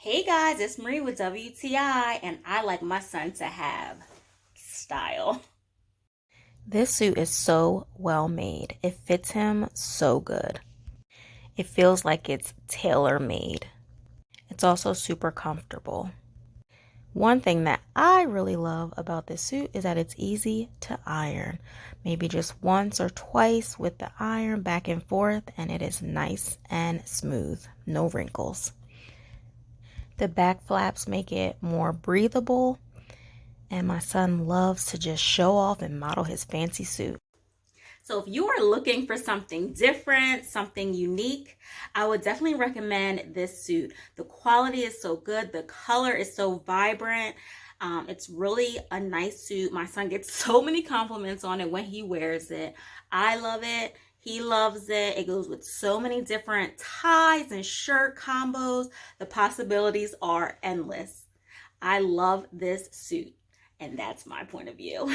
Hey guys, it's Marie with WTI, and I like my son to have style. This suit is so well made. It fits him so good. It feels like it's tailor made. It's also super comfortable. One thing that I really love about this suit is that it's easy to iron. Maybe just once or twice with the iron back and forth, and it is nice and smooth. No wrinkles. The back flaps make it more breathable, and my son loves to just show off and model his fancy suit. So if you are looking for something different, something unique, I would definitely recommend this suit. The quality is so good. The color is so vibrant. It's really a nice suit. My son gets so many compliments on it when he wears it. I love it. He loves it. It goes with so many different ties and shirt combos. The possibilities are endless. I love this suit, and that's my point of view.